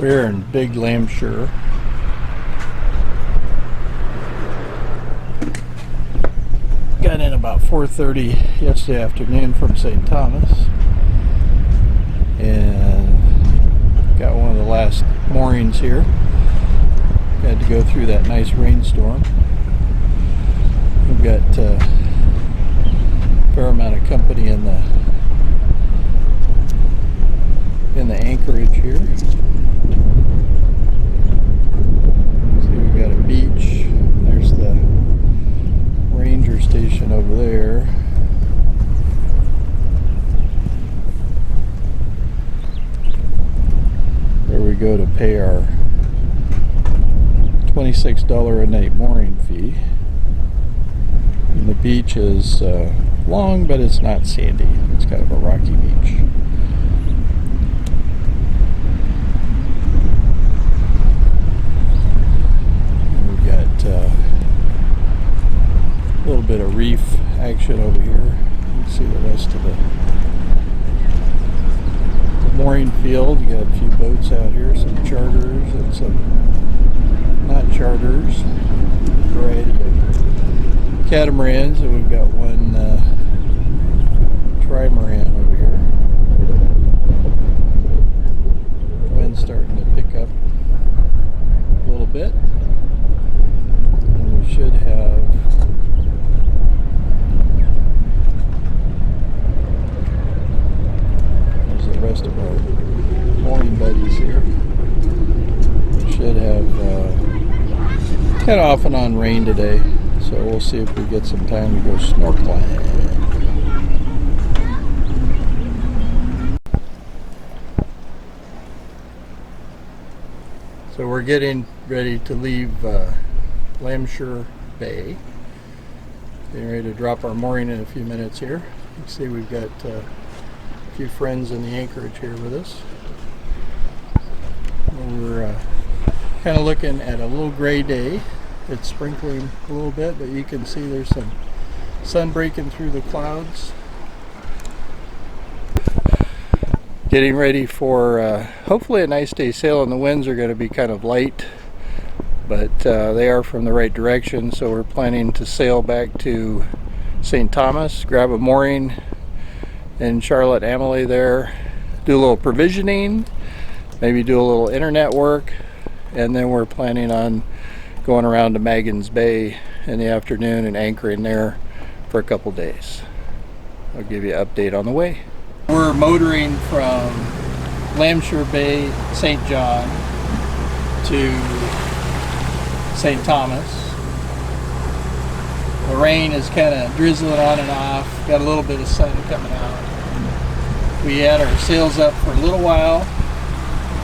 We're in Big Lambshire. Got in about 4:30 yesterday afternoon from St. Thomas, and got one of the last moorings here. Had to go through that nice rainstorm. We've got a fair amount of company in the anchorage here. See, we've got a beach. There's the ranger station over there. Where we go to pay our $26 a night mooring fee. And the beach is long, but it's not sandy. It's kind of a rocky beach. A little bit of reef action over here. You can see the rest of the mooring field. You got a few boats out here, some charters and some not charters. A variety of catamarans, and we've got one trimaran over here. The wind's starting to pick up a little bit. Should have there's the rest of our mooring buddies here. We should have kind of off and on rain today, so we'll see if we get some time to go snorkeling. So we're getting ready to leave Lambshire Bay. Getting ready to drop our mooring in a few minutes here. You can see we've got a few friends in the anchorage here with us. We're kind of looking at a little gray day. It's sprinkling a little bit, but you can see there's some sun breaking through the clouds. Getting ready for hopefully a nice day sailing. The winds are going to be kind of light, but they are from the right direction, so we're planning to sail back to St. Thomas, grab a mooring in Charlotte Amalie there, do a little provisioning, maybe do a little internet work, and then we're planning on going around to Magens Bay in the afternoon and anchoring there for a couple days. I'll give you an update on the way. We're motoring from Lambshire Bay, St. John to St. Thomas. The rain is kind of drizzling on and off. Got a little bit of sun coming out. We had our sails up for a little while,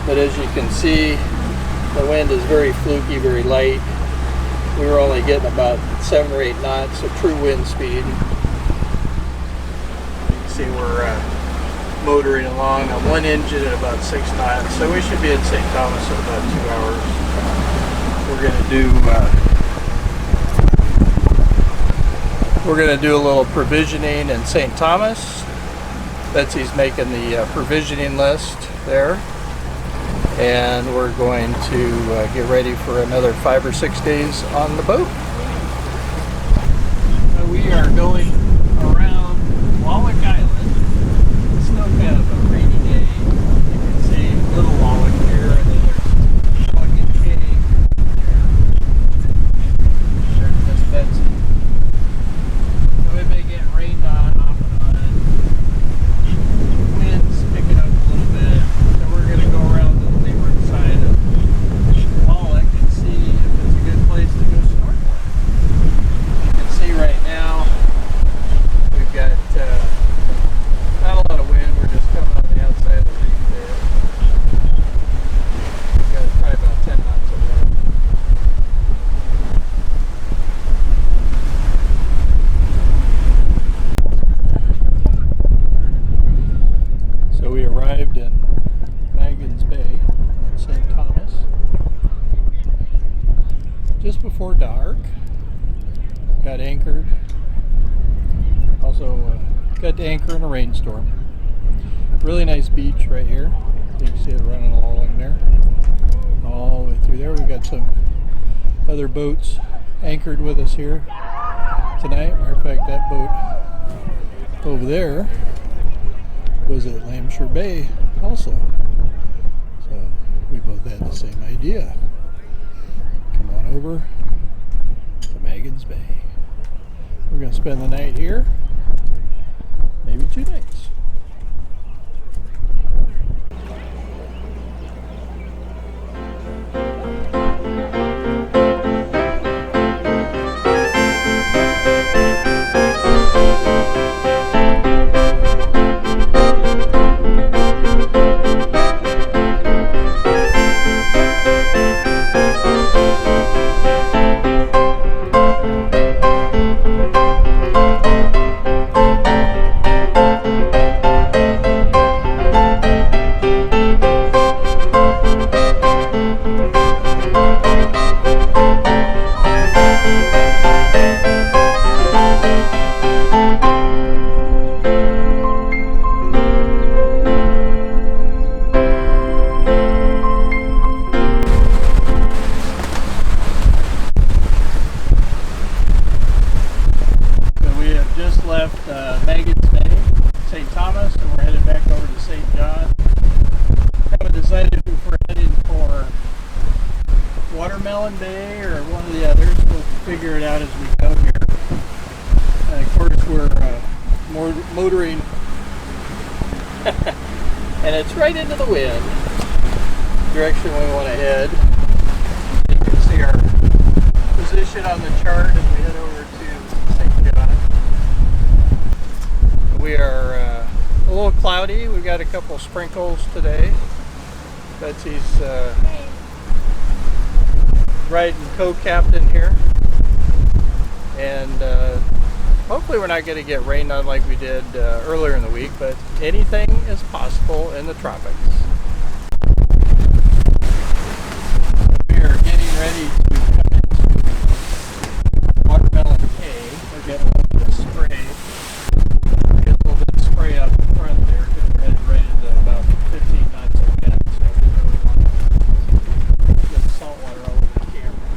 but as you can see, the wind is very fluky, very light. We were only getting about 7 or 8 knots of true wind speed. You can see we're motoring along on one engine at about 6 knots, so we should be in St. Thomas in about 2 hours. We're gonna do a little provisioning in St. Thomas. Betsy's making the provisioning list there, and we're going to get ready for another 5 or 6 days on the boat. So we are going around Wallach Island. It's still kind of a rainy day. You can see Little Wallach here, and then there's Wallach Cay. There's Miss Betsy. So we've been getting rained on off and on. Wind's picking up a little bit. So we're going to go around to the leeward side of Wallach and see if it's a good place to go snorkeling. You can see right now we've got not a lot of wind. We're just coming on the outside of the reef there. We've got probably about 10 knots of wind. So we arrived in Magens Bay in St. Thomas just before dark. Got anchored. Also got to anchor in a rainstorm. Really nice beach right here. You can see it running along there, all the way through there. We got some other boats anchored with us here tonight. Matter of fact, that boat over there was at Lamshire Bay also. So we both had the same idea. Come on over to Magens Bay. We're going to spend the night here, maybe 2 nights. Magens Bay, St. Thomas, and we're headed back over to St. John. Haven't decided if we're heading for Watermelon Bay or one of the others. We'll figure it out as we go here. And of course, we're motoring, and it's right into the wind. Direction we want to head. You can see our position on the chart as we head over to St. John. We are a little cloudy. We've got a couple sprinkles today. Betsy's riding co-captain here. And hopefully we're not going to get rained on like we did earlier in the week, but anything is possible in the tropics. We are getting ready to come into Watermelon Cay. We're getting a little bit of spray. Spray up in front there because we're headed right into about 15 knots of wind, so we really want to get the salt water all over the camera.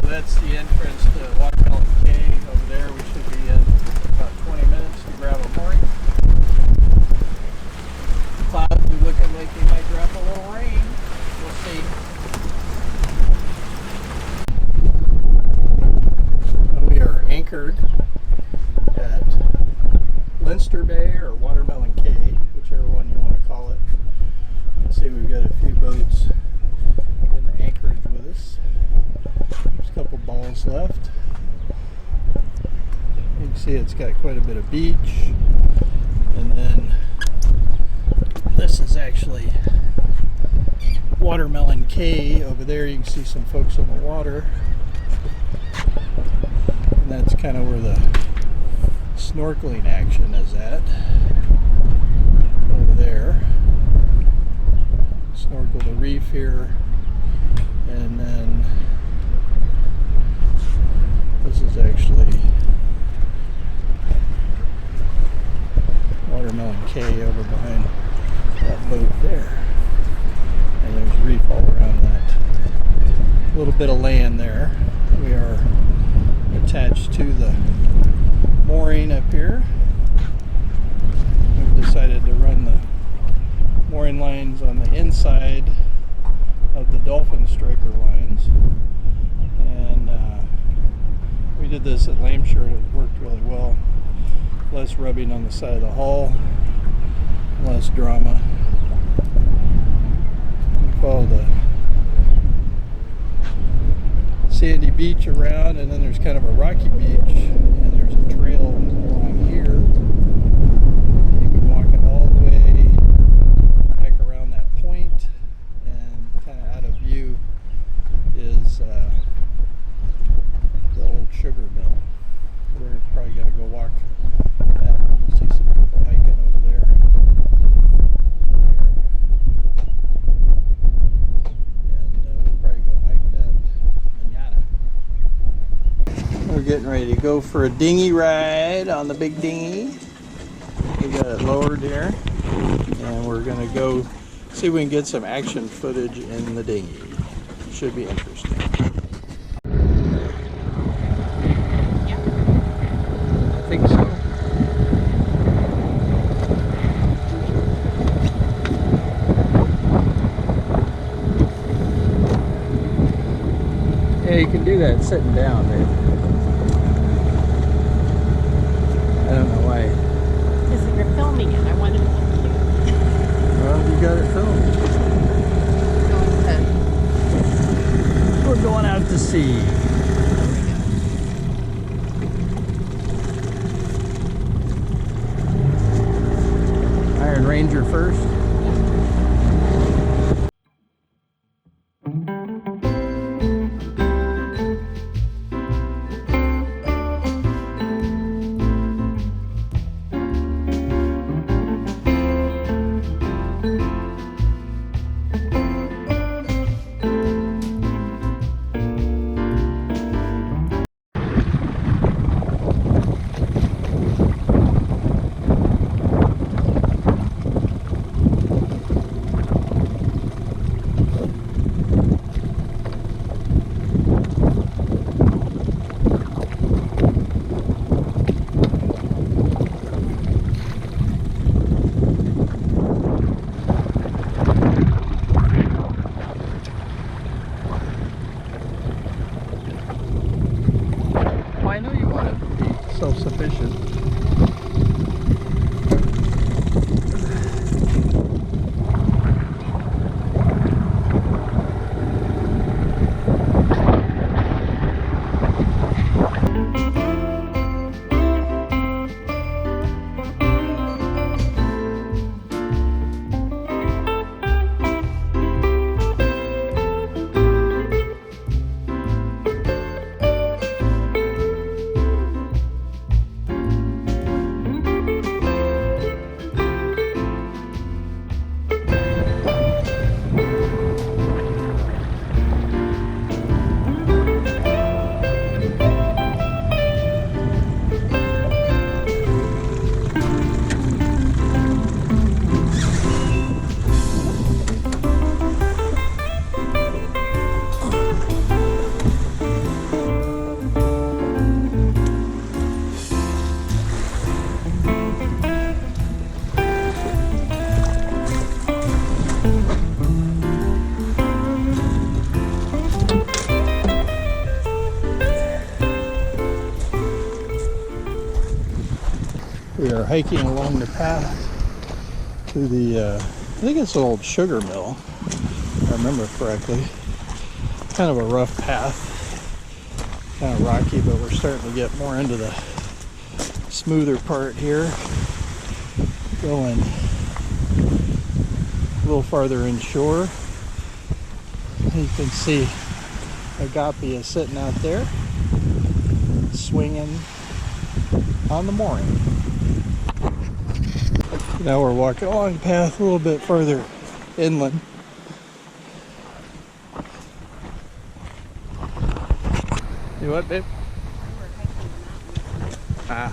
So that's the entrance to Watermelon Cay over there. We should be in about 20 minutes to grab a mooring. Clouds are looking like they might drop a little rain. We'll see. We are anchored at Leinster Bay or Watermelon Cay, whichever one you want to call it. You can see we've got a few boats in the anchorage with us. There's a couple balls left. You can see it's got quite a bit of beach. And then this is actually Watermelon Cay. Over there you can see some folks on the water. And that's kind of where the snorkeling action is at. Over there. Snorkel the reef here. And then this is actually Watermelon Cay over behind that boat there. And there's reef all around that little bit of land there. We are attached to the mooring up here. We've decided to run the mooring lines on the inside of the Dolphin Striker lines. And we did this at Lamshire and it worked really well. Less rubbing on the side of the hull, less drama. We follow the sandy beach around, and then there's kind of a rocky beach, and there's a trail along here. You can walk it all the way back around that point, and kind of out of view is the old sugar mill. We're probably going to go walk that. You see some people hiking over there. We're getting ready to go for a dinghy ride on the big dinghy. We got it lowered here, and we're gonna go see if we can get some action footage in the dinghy. Should be interesting. I think so. Yeah, you can do that sitting down, babe. I don't know why. Because you're filming it. I wanted to look cute. Well, you got it filmed. We're going out to sea. Iron Ranger first. I know you want to be self-sufficient. We are hiking along the path to the, I think it's an old sugar mill, if I remember correctly. Kind of a rough path, kind of rocky, but we're starting to get more into the smoother part here. Going a little farther inshore. You can see Agape is sitting out there, swinging on the mooring. Now we're walking along the path a little bit further inland. You what, babe? Ah.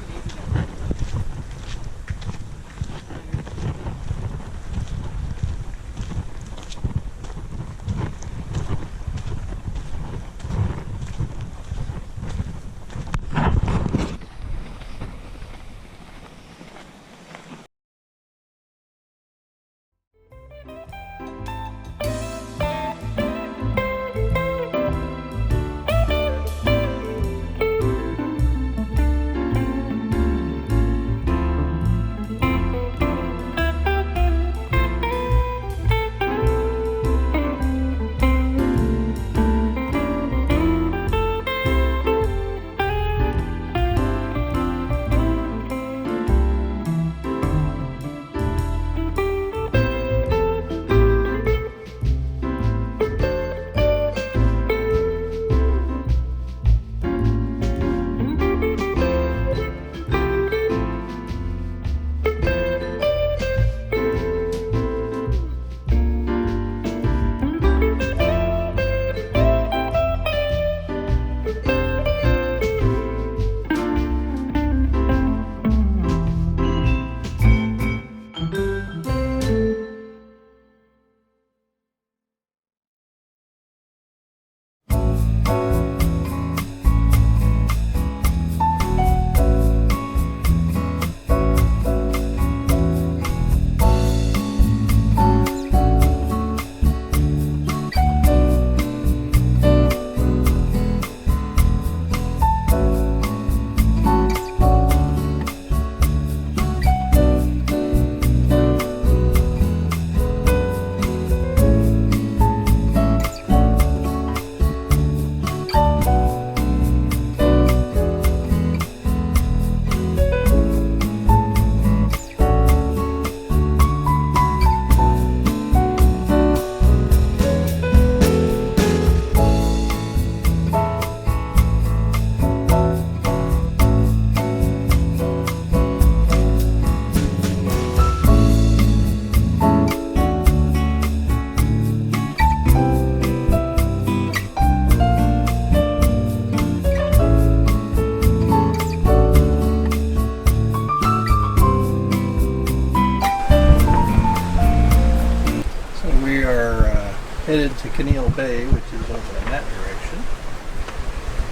headed to Kinneil Bay, which is over in that direction.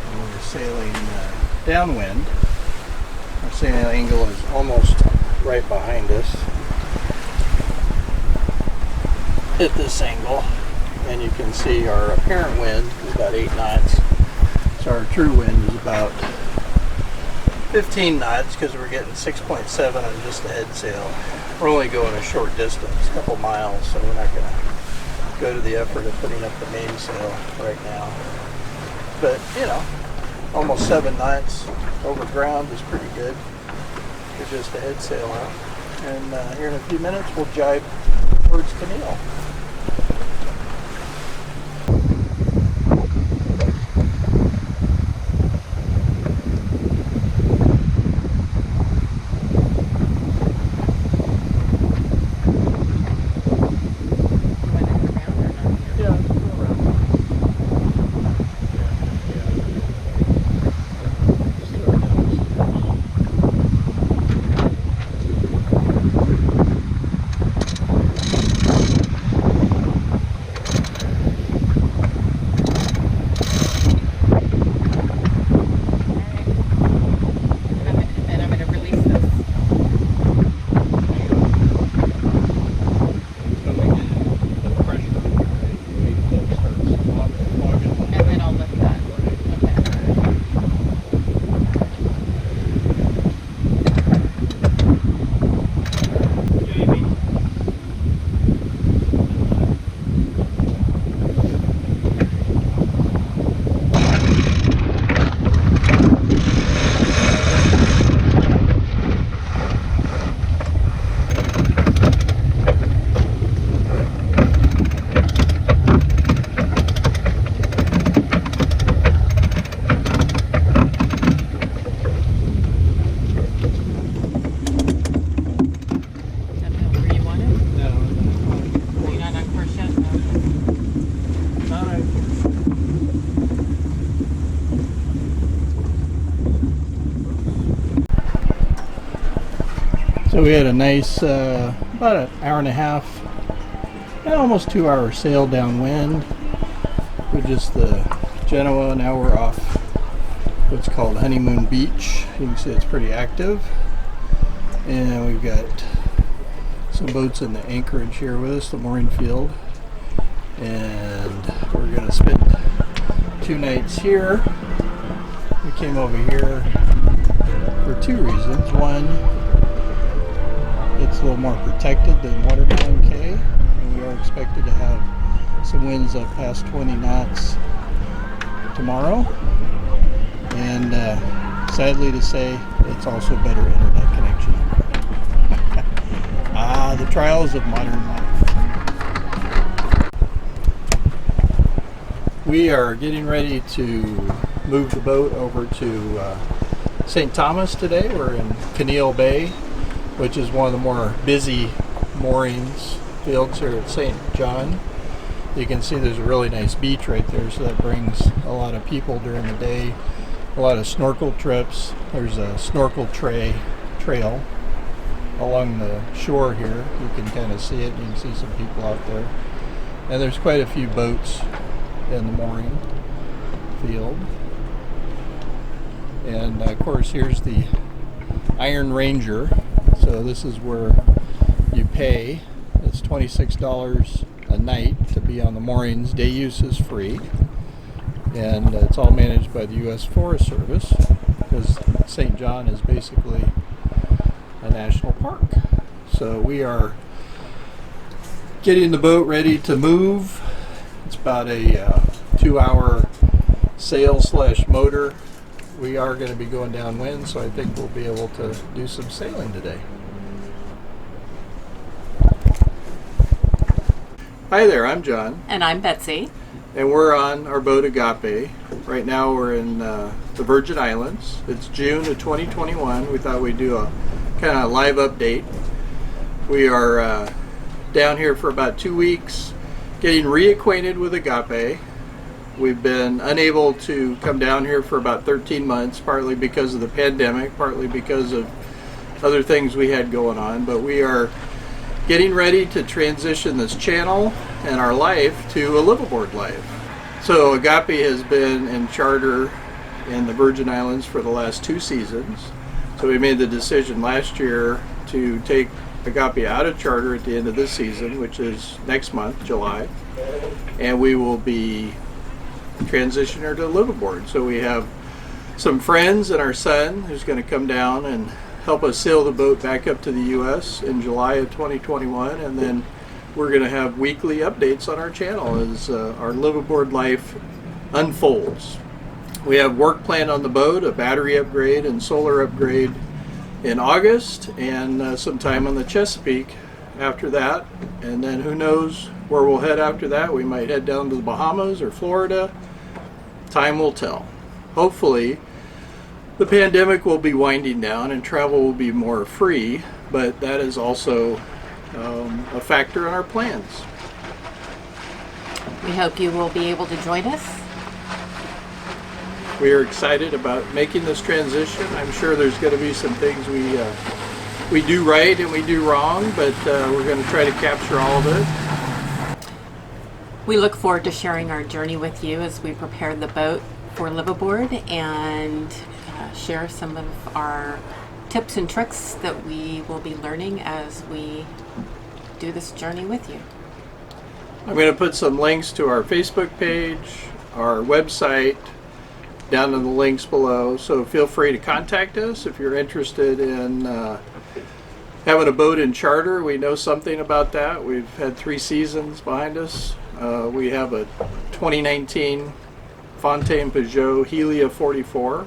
And we're sailing downwind. Our sailing angle is almost right behind us at this angle, and you can see our apparent wind is about 8 knots. So our true wind is about 15 knots because we're getting 6.7 on just the head sail. We're only going a short distance, a couple miles, so we're not going to go to the effort of putting up the mainsail right now. But, you know, almost 7 knots over ground is pretty good for just a head sail out. And here in a few minutes we'll jibe towards Kinneil. So we had a nice, about an hour and a half, almost 2 hour sail downwind with just the Genoa. Now we're off what's called Honeymoon Beach. You can see it's pretty active. And we've got some boats in the anchorage here with us, the mooring field. And we're going to spend 2 nights here. We came over here for 2 reasons. One, it's a little more protected than Watermelon Cay, and we are expected to have some winds up past 20 knots tomorrow. And sadly to say, it's also better internet connection. The trials of modern life. We are getting ready to move the boat over to St. Thomas today. We're in Kinneil Bay, which is one of the more busy moorings fields here at St. John. You can see there's a really nice beach right there, so that brings a lot of people during the day. A lot of snorkel trips. There's a snorkel trail along the shore here. You can kind of see it. You can see some people out there. And there's quite a few boats in the mooring field. And of course here's the Iron Ranger. So this is where you pay. It's $26 a night to be on the moorings. Day use is free. And it's all managed by the U.S. Forest Service, because St. John is basically a national park. So we are getting the boat ready to move. It's about a 2 hour sail / motor. We are going to be going downwind, so I think we'll be able to do some sailing today. Hi there, I'm John. And I'm Betsy. And we're on our boat Agape. Right now we're in the Virgin Islands. It's June of 2021. We thought we'd do a kind of live update. We are down here for about 2 weeks getting reacquainted with Agape. We've been unable to come down here for about 13 months, partly because of the pandemic, partly because of other things we had going on. But we are getting ready to transition this channel and our life to a liveaboard life. So Agape has been in charter in the Virgin Islands for the last 2 seasons. So we made the decision last year to take Agape out of charter at the end of this season, which is next month, July, and we will be transitioning her to liveaboard. So we have some friends and our son who's going to come down and help us sail the boat back up to the U.S. in July of 2021, and then we're going to have weekly updates on our channel as our liveaboard life unfolds. We have work planned on the boat, a battery upgrade and solar upgrade in August, and some time on the Chesapeake after that. And then who knows where we'll head after that. We might head down to the Bahamas or Florida. Time will tell. Hopefully, the pandemic will be winding down and travel will be more free, but that is also a factor in our plans. We hope you will be able to join us. We are excited about making this transition. I'm sure there's going to be some things we do right and we do wrong, but we're going to try to capture all of it. We look forward to sharing our journey with you as we prepare the boat for liveaboard and share some of our tips and tricks that we will be learning as we do this journey with you. I'm going to put some links to our Facebook page, our website, down in the links below, so feel free to contact us if you're interested in having a boat in charter. We know something about that. We've had 3 seasons behind us. We have a 2019 Fontaine Peugeot Helia 44.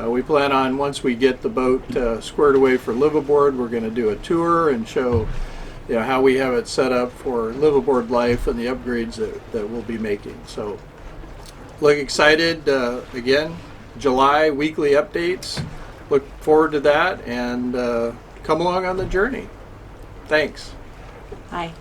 We plan on, once we get the boat squared away for liveaboard, we're going to do a tour and show how we have it set up for liveaboard life and the upgrades that we'll be making. So look excited. Again, July weekly updates. Look forward to that, and come along on the journey. Thanks. Bye.